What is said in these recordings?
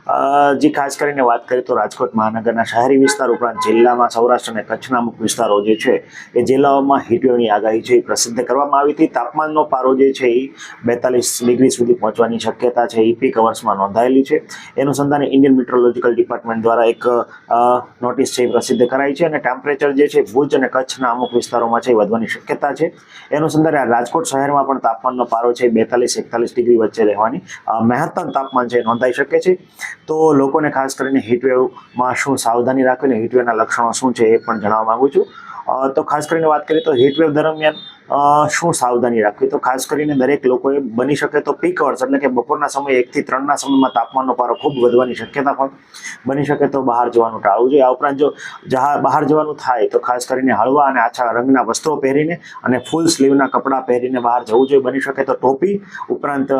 જે ખાસ કરીને વાત કરીએ તો રાજકોટ મહાનગરના શહેરી વિસ્તાર ઉપરાંત જિલ્લામાં સૌરાષ્ટ્ર અને કચ્છના અમુક વિસ્તારો જે છે એ જિલ્લાઓમાં હીટવેવની આગાહી છે એ પ્રસિદ્ધ કરવામાં આવી હતી. તાપમાનનો પારો જે છે એ 42 ડિગ્રી સુધી પહોંચવાની શક્યતા છે એ પીક અવર્સમાં નોંધાયેલી છે. એ અનુસંધાને ઇન્ડિયન મેટ્રોલોજીકલ ડિપાર્ટમેન્ટ દ્વારા એક નોટિસ છે એ પ્રસિદ્ધ કરાઈ છે અને ટેમ્પરેચર જે છે ભુજ અને કચ્છના અમુક વિસ્તારોમાં છે એ વધવાની શક્યતા છે. એ અનુસંધાને રાજકોટ શહેરમાં પણ તાપમાનનો પારો છે 42-41 ડિગ્રી વચ્ચે રહેવાની મહત્તમ તાપમાન છે નોંધાઈ શકે છે. તો લોકોને ખાસ કરીને હીટવેવમાં શું સાવધાની રાખવી ને હીટવેવના લક્ષણો શું છે એ પણ જણાવવા માંગુ છું. તો ખાસ કરીને વાત કરીએ તો હીટવેવ દરમિયાન શું સાવધાની રાખવી, તો ખાસ કરીને દરેક લોકોએ બની શકે તો પીક અવર્સ એટલે કે બપોરના સમયે 1 થી 3ના સમયમાં તાપમાનનો પારો ખૂબ વધવાની શક્યતા પણ બની શકે તો બહાર જવાનું ટાળવું જોઈએ. આ ઉપરાંત જો બહાર જવાનું થાય તો ખાસ કરીને હળવા અને આછા રંગના વસ્ત્રો પહેરીને અને ફૂલ સ્લીવના કપડાં પહેરીને બહાર જવું જોઈએ. બની શકે તો ટોપી ઉપરાંત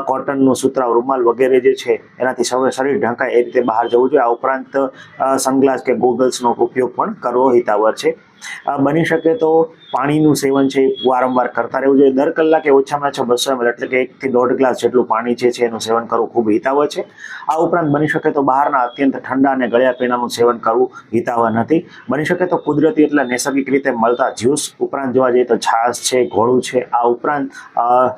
કોટનનું સુતરાઉ રૂમાલ વગેરે જે છે એનાથી શરીર ઢંકાય એ રીતે બહાર જવું જોઈએ. આ ઉપરાંત સનગ્લાસ કે ગોગલ્સનો ઉપયોગ પણ કરવો હિતાવહ છે. બની શકે તો પાણીનું સેવન છે વારંવાર કરતા રહેવું જોઈએ. દર કલાકે ઓછામાં ઓછા 200 ml એટલે કે 1 થી 1.5 ગ્લાસ જેટલું પાણી છે એનું સેવન કરવું ખૂબ હિતાવહ છે. આ ઉપરાંત બની શકે તો બહારના અત્યંત ઠંડા અને ગળ્યા પીણાનું સેવન કરવું હિતાવહ નથી. બની શકે તો કુદરતી એટલે નૈસર્ગિક રીતે મળતા જ્યુસ ઉપરાંત જોવા જઈએ તો છાશ છે, ઘોળું છે, આ ઉપરાંત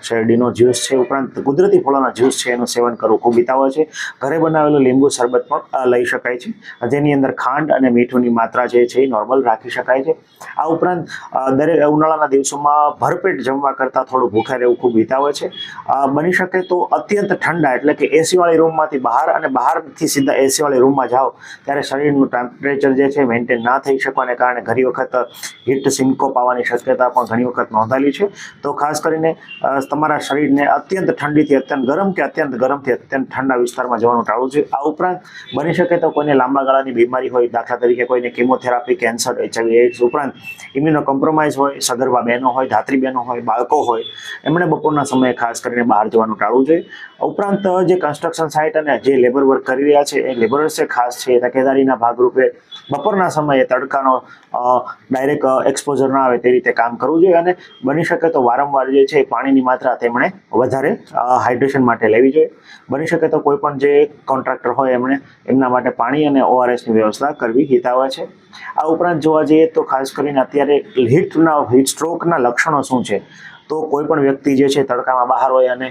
શેરડીનો જ્યુસ છે, ઉપરાંત કુદરતી ફળોના જ્યુસ છે એનું સેવન કરવું ખૂબ હિતાવહ છે. ઘરે બનાવેલું લીંબુ શરબત પણ લઈ શકાય છે, જેની અંદર ખાંડ અને મીઠુંની માત્રા જે છે એ નોર્મલ રાખી શકાય છે. આ ઉપરાંત દરેક ઉનાળાના દિવસોમાં ભરપેટ જમવા કરતાં થોડું ભૂખ્યા રહેવું ખૂબ હિતાવહ છે. બની શકે તો અત્યંત ઠંડા એટલે કે એસીવાળી રૂમમાંથી બહાર અને બહારથી સીધા એસીવાળી રૂમમાં જાઓ ત્યારે શરીરનું ટેમ્પરેચર જે છે મેન્ટેન ના થઈ શકવાને કારણે ઘણી વખત હીટ સિન્કોપ આવવાની શક્યતા પણ ઘણી વખત નોંધાયેલી છે. તો ખાસ કરીને તમારા શરીરને અત્યંત ઠંડીથી અત્યંત ગરમ કે અત્યંત ગરમથી અત્યંત ઠંડા વિસ્તારમાં જવાનું ટાળવું જોઈએ. આ ઉપરાંત બની શકે તો કોઈને લાંબા ગાળાની બીમારી હોય, દાખલા તરીકે કોઈને કિમોથેરાપી, કેન્સર, HIV એઇડ્સ ઉપરાંત ઇમ્યુનો કોમ્પ્રોમાઇઝ હોય, સગર્ભા બહેનો હોય, ધાત્રી બહેનો હોય, બાળકો હોય, એમણે બપોરના સમયે ખાસ કરીને બહાર જવાનું ટાળવું જોઈએ. ઉપરાંત જે કન્સ્ટ્રક્શન સાઇટ અને જે લેબર વર્ક કરી રહ્યા છે એ લેબરર્સે ખાસ છે તકેદારીના ભાગરૂપે બપોરના સમયે તડકાનો ડાયરેક્ટ એક્સપોઝર ના આવે તે રીતે કામ કરવું જોઈએ અને બની શકે તો વારંવાર જે છે પાણીની માત્રા તેમણે વધારે હાઇડ્રેશન માટે લેવી જોઈએ. બની શકે તો કોઈ પણ જે કોન્ટ્રાક્ટર હોય એમના માટે પાણી અને ORSની વ્યવસ્થા કરવી હિતાવહ છે. આ ઉપરાંત જોવા જઈએ તો ખાસ કરીને અત્યારે હીટ સ્ટ્રોકના લક્ષણો શું છે, તો કોઈ પણ વ્યક્તિ જે છે તડકામાં બહાર હોય અને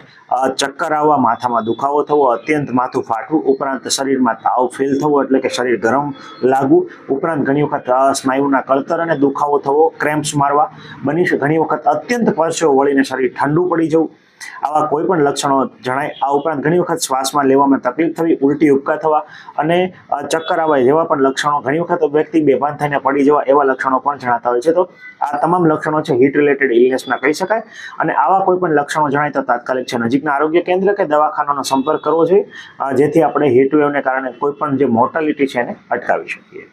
ચક્કર આવવા, માથામાં દુખાવો થવો, અત્યંત માથું ફાટવું, ઉપરાંત શરીરમાં તાવ ફીલ થવો એટલે કે શરીર ગરમ લાગવું, ઉપરાંત ઘણી વખત સ્નાયુના કળતર અને દુખાવો થવો, ક્રેમ્પ્સ મારવા, ઘણી વખત અત્યંત પરસેવો વળીને શરીર ઠંડુ પડી જવું, આવા કોઈ પણ લક્ષણો જણાય. આ ઉપરાંત ઘણી વખત શ્વાસમાં લેવામાં તકલીફ થવી, ઉલટી ઉપકા થવા અને ચક્કર આવવા જેવા પણ લક્ષણો, ઘણી વખત વ્યક્તિ બેભાન થઈને પડી જવા એવા લક્ષણો પણ જણાતા હોય છે. તો આ તમામ લક્ષણો છે હીટ રિલેટેડ ઇલનેસના કહી શકાય અને આવા કોઈ પણ લક્ષણો જણાય તો તાત્કાલિક છે નજીકના આરોગ્ય કેન્દ્ર કે દવાખાનાનો સંપર્ક કરવો જોઈએ, જેથી આપણે હીટવેવને કારણે કોઈ પણ જે મોર્ટાલિટી છે એને અટકાવી શકીએ.